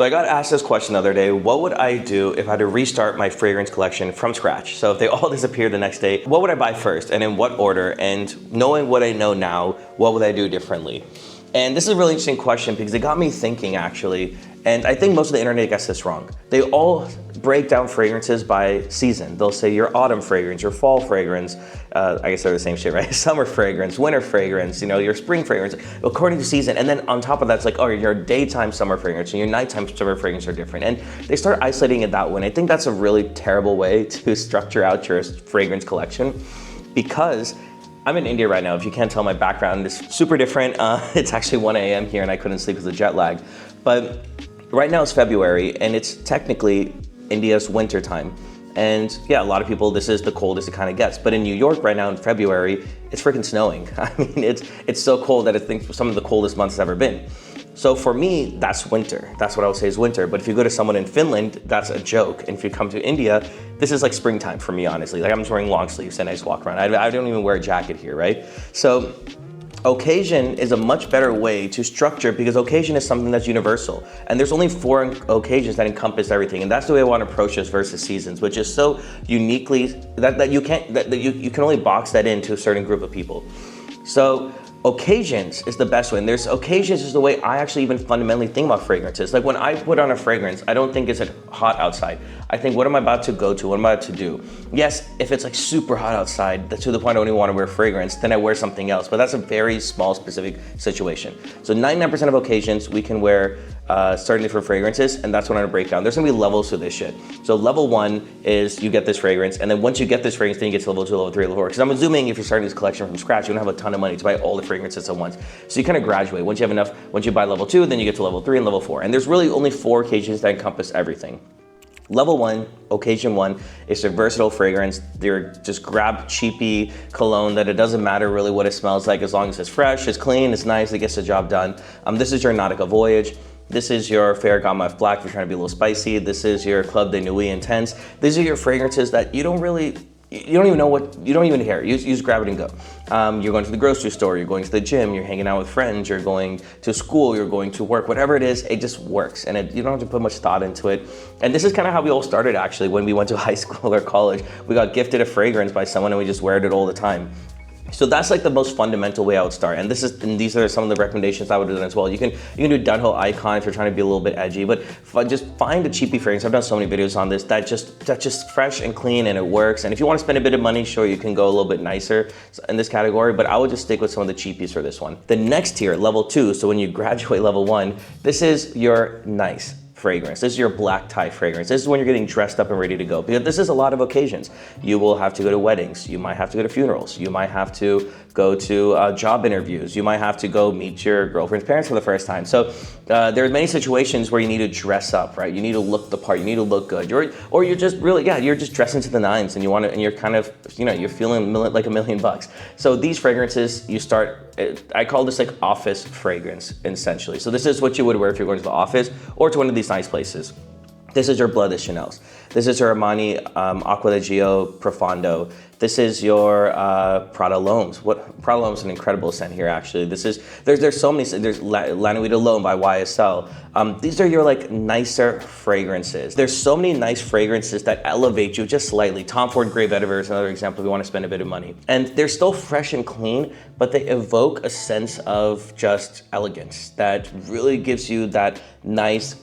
So I got asked this question the other day, what would I do if I had to restart my fragrance collection from scratch? So if they all disappeared the next day, what would I buy first and in what order? And knowing what I know now, what would I do differently? And this is a really interesting question because it got me thinking actually, and I think most of the internet gets this wrong. They all break down fragrances by season. They'll say your autumn fragrance, your fall fragrance, I guess they're the same shit, right? Summer fragrance, winter fragrance, your spring fragrance, according to season. And then on top of that, it's like, oh, your daytime summer fragrance and your nighttime summer fragrance are different. And they start isolating it that way. And I think that's a really terrible way to structure out your fragrance collection because I'm in India right now. If you can't tell, my background is super different. It's actually 1 a.m. here and I couldn't sleep because of jet lag. But right now it's February and it's technically India's winter time. And yeah, a lot of people, this is the coldest it kind of gets. But in New York right now in February, it's freaking snowing. I mean, it's so cold that I think some of the coldest months it's ever been. So for me, that's winter. That's what I would say is winter. But if you go to someone in Finland, that's a joke. And if you come to India, this is like springtime for me, honestly. Like I'm just wearing long sleeves and I just walk around. I don't even wear a jacket here, right? So occasion is a much better way to structure because occasion is something that's universal. And there's only 4 occasions that encompass everything. And that's the way I want to approach this versus seasons, which is so uniquely that you can only box that into a certain group of people. So occasions is the best way. And there's occasions is the way I actually even fundamentally think about fragrances. Like when I put on a fragrance, I don't think it's hot outside. I think, what am I about to go to? What am I about to do? Yes, if it's like super hot outside, that's to the point I don't even want to wear fragrance, then I wear something else. But that's a very small specific situation. So 99% of occasions we can wear certain different fragrances, and that's what I'm gonna break down. There's gonna be levels to this shit. So level 1 is you get this fragrance, and then once you get this fragrance, then you get to level 2, level 3, level 4. Because I'm assuming if you're starting this collection from scratch, you don't have a ton of money to buy all the fragrances at once. So you kind of graduate. Once you have enough, once you buy level 2, then you get to level 3 and level 4. And there's really only 4 occasions that encompass everything. Level 1, occasion 1, is a versatile fragrance. They're just grab cheapy cologne that it doesn't matter really what it smells like as long as it's fresh, it's clean, it's nice, it gets the job done. This is your Nautica Voyage. This is your Ferragamo F Black if you're trying to be a little spicy. This is your Club de Nuit Intense. These are your fragrances that you don't even know what, you don't even care. You just grab it and go. You're going to the grocery store, you're going to the gym, you're hanging out with friends, you're going to school, you're going to work, whatever it is, it just works. And you don't have to put much thought into it. And this is kind of how we all started actually when we went to high school or college. We got gifted a fragrance by someone and we just wear it all the time. So that's like the most fundamental way I would start. And these are some of the recommendations I would do as well. You can do Dunhill Icon if you're trying to be a little bit edgy, but just find a cheapy fragrance. I've done so many videos on this that's just fresh and clean and it works. And if you want to spend a bit of money, sure, you can go a little bit nicer in this category, but I would just stick with some of the cheapies for this one. The next tier, level 2, so when you graduate level 1, this is your nice fragrance. This is your black tie fragrance. This is when you're getting dressed up and ready to go. Because this is a lot of occasions. You will have to go to weddings. You might have to go to funerals. You might have to go to job interviews. You might have to go meet your girlfriend's parents for the first time. So there are many situations where you need to dress up, right? You need to look the part. You need to look good. Or you're just really, you're just dressing to the nines and and you're kind of, you're feeling like $1 million. So these fragrances, you start, I call this like office fragrance essentially. So this is what you would wear if you're going to the office or to one of these nice places. This is your Blood de Chanel's. This is your Armani Acqua di Gio Profondo. This is your Prada L'Homme. Prada L'Homme is an incredible scent here, actually. There's so many. There's La Nuit de L'Homme by YSL. These are your like nicer fragrances. There's so many nice fragrances that elevate you just slightly. Tom Ford Grey Vetiver is another example if you want to spend a bit of money. And they're still fresh and clean, but they evoke a sense of just elegance that really gives you that nice,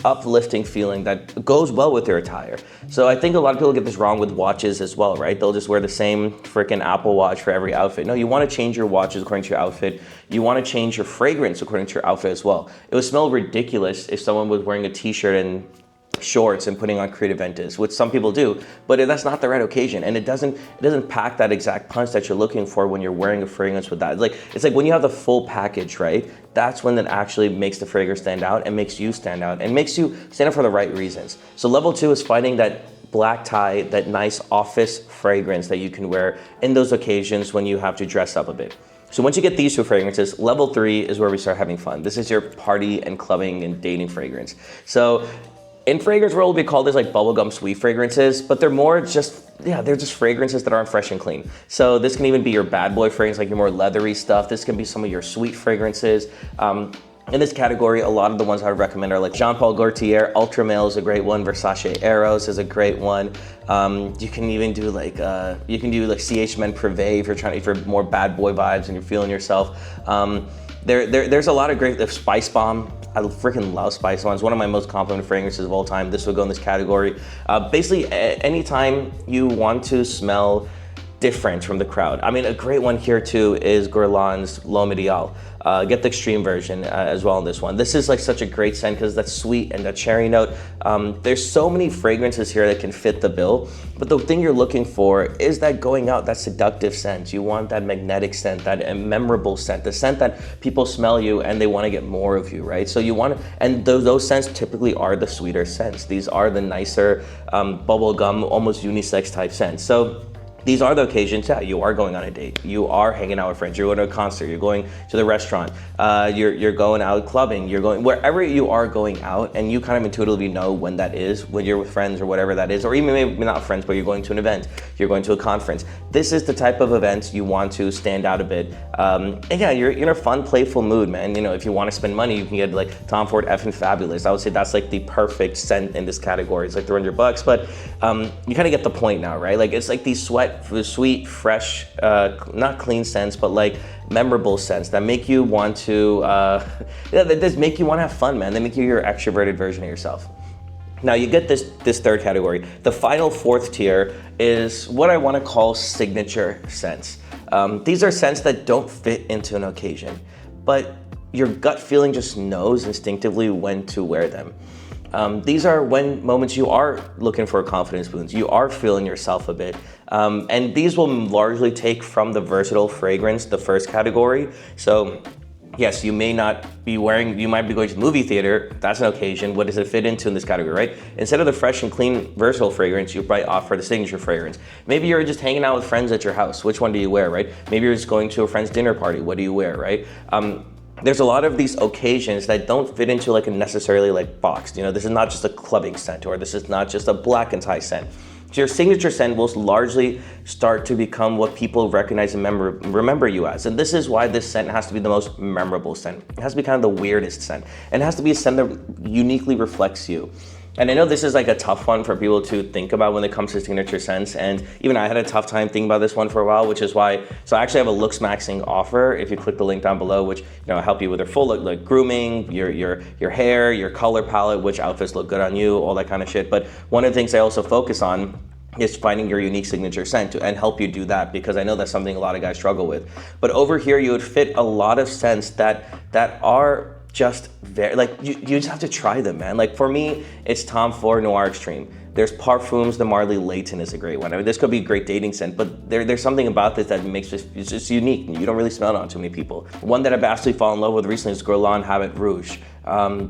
uplifting feeling that goes well with their attire. So I think a lot of people get this wrong with watches as well, right? They'll just wear the same freaking Apple Watch for every outfit. No, you want to change your watches according to your outfit. You want to change your fragrance according to your outfit as well. It would smell ridiculous if someone was wearing a t-shirt and shorts and putting on Creative Ventus, which some people do, but that's not the right occasion, and it doesn't pack that exact punch that you're looking for when you're wearing a fragrance with that. It's like when you have the full package, right? That's when it actually makes the fragrance stand out and makes you stand out and makes you stand out for the right reasons. So level 2 is finding that black tie, that nice office fragrance that you can wear in those occasions when you have to dress up a bit. So once you get these 2 fragrances, level 3 is where we start having fun. This is your party and clubbing and dating fragrance. So in fragrance world, we call this like bubblegum sweet fragrances, but they're more just, they're just fragrances that aren't fresh and clean. So this can even be your bad boy fragrance, like your more leathery stuff. This can be some of your sweet fragrances. In this category, a lot of the ones I would recommend are like Jean Paul Gaultier, Ultra Male is a great one, Versace Eros is a great one. You can even do like CH Men Privé if you're for more bad boy vibes and you're feeling yourself. There's a lot of great, Spice Bomb. I freaking love Spice Bomb. It's one of my most complimented fragrances of all time. This would go in this category. Basically, anytime you want to smell different from the crowd. I mean, a great one here too is Guerlain's L'Homme Ideal. Get the extreme version as well in this one. This is like such a great scent because that sweet and that cherry note. There's so many fragrances here that can fit the bill, but the thing you're looking for is that going out, that seductive scent. You want that magnetic scent, that memorable scent, the scent that people smell you and they want to get more of you, right? So you want to, and those scents typically are the sweeter scents. These are the nicer bubblegum, almost unisex type scents. So these are the occasions, yeah, you are going on a date, you are hanging out with friends, you're going to a concert, you're going to the restaurant, you're going out clubbing, you're going, wherever you are going out, and you kind of intuitively know when that is, when you're with friends or whatever that is, or even maybe not friends, but you're going to an event, you're going to a conference. This is the type of events you want to stand out a bit. And yeah, you're in a fun, playful mood, man. You know, if you want to spend money, you can get like Tom Ford Effin' Fabulous. I would say that's like the perfect scent in this category. It's like $300, but you kind of get the point now, right? Like it's like these sweet, fresh, not clean scents, but like memorable scents that make you want to, that just make you want to have fun, man. They make you your extroverted version of yourself. Now you get this third category. The final fourth tier is what I want to call signature scents. These are scents that don't fit into an occasion, but your gut feeling just knows instinctively when to wear them. These are when moments you are looking for a confidence boost, you are feeling yourself a bit. And these will largely take from the versatile fragrance, the first category. So yes, you may not be wearing, you might be going to the movie theater, that's an occasion. What does it fit into in this category, right? Instead of the fresh and clean, versatile fragrance, you might offer the signature fragrance. Maybe you're just hanging out with friends at your house. Which one do you wear, right? Maybe you're just going to a friend's dinner party. What do you wear, right? There's a lot of these occasions that don't fit into like a necessarily like box. You know, this is not just a clubbing scent, or this is not just a black and tie scent. So your signature scent will largely start to become what people recognize and remember you as. And this is why this scent has to be the most memorable scent. It has to be kind of the weirdest scent. And it has to be a scent that uniquely reflects you. And I know this is like a tough one for people to think about when it comes to signature scents, and even I had a tough time thinking about this one for a while, which is why, so I actually have a looks maxing offer. If you click the link down below, which, you know, help you with your full look, like grooming, your hair, your color palette, which outfits look good on you, all that kind of shit. But one of the things I also focus on is finding your unique signature scent and help you do that, because I know that's something a lot of guys struggle with. But over here, you would fit a lot of scents that are just very, like, you just have to try them, man. Like for me, it's Tom Ford Noir Extreme. There's Parfums de Marley Layton is a great one. I mean, this could be a great dating scent, but there's something about this that makes it, it's just unique. You don't really smell it on too many people. One that I've absolutely fallen in love with recently is Guerlain Habit Rouge.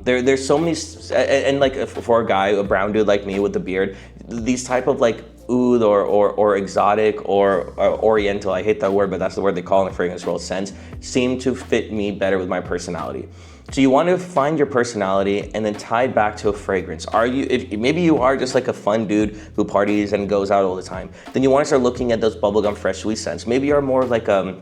There's so many, and like for a guy, a brown dude like me with the beard, these type of like oud or exotic or oriental, I hate that word, but that's the word they call in the fragrance world, scents, seem to fit me better with my personality. So you want to find your personality and then tie it back to a fragrance. Maybe you are just like a fun dude who parties and goes out all the time. Then you want to start looking at those bubblegum fresh sweet scents. Maybe you're more like a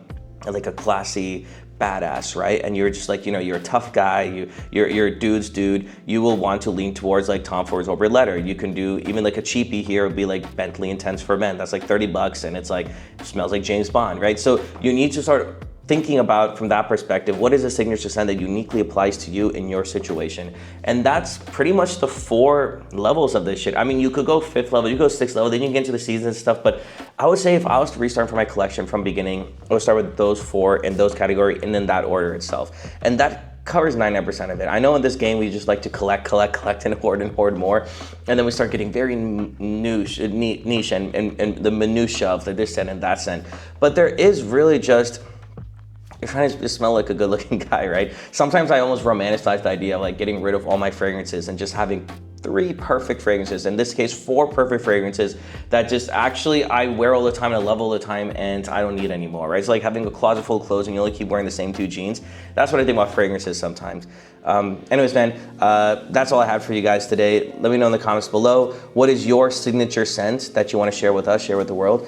classy badass, right? And you're just like, you know, you're a tough guy, you're a dude's dude. You will want to lean towards like Tom Ford's Over Letter. You can do even like a cheapie here would be like Bentley Intense for Men. That's like $30 and it's like, it smells like James Bond, right? So you need to start thinking about, from that perspective, what is a signature scent that uniquely applies to you in your situation? And that's pretty much the 4 levels of this shit. I mean, you could go 5th level, you go 6th level, then you can get into the seasons and stuff, but I would say if I was to restart for my collection from beginning, I would start with those 4 in those category and in that order itself. And that covers 99% of it. I know in this game we just like to collect and hoard more, and then we start getting very niche and the minutia of the this scent and that scent. But there is really just, you're trying to smell like a good looking guy, right? Sometimes I almost romanticize the idea of like getting rid of all my fragrances and just having 3 perfect fragrances. In this case, 4 perfect fragrances that just actually I wear all the time and I love all the time and I don't need anymore, right? It's like having a closet full of clothes and you only keep wearing the same 2 jeans. That's what I think about fragrances sometimes. Anyways, man, that's all I have for you guys today. Let me know in the comments below, what is your signature scent that you want to share with us, share with the world?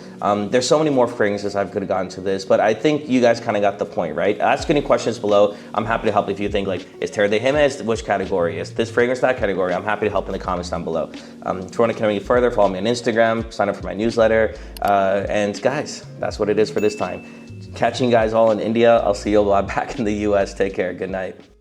There's so many more fragrances I could have gotten to this, but I think you guys kind of got the point, right? Ask any questions below. I'm happy to help if you think like, is Terre de Jimenez which category? Is this fragrance that category? I'm happy to help in the comments down below. If you want to connect me further, follow me on Instagram, sign up for my newsletter, and guys, that's what it is for this time. Catching you guys all in India. I'll see you all back in the US. Take care. Good night.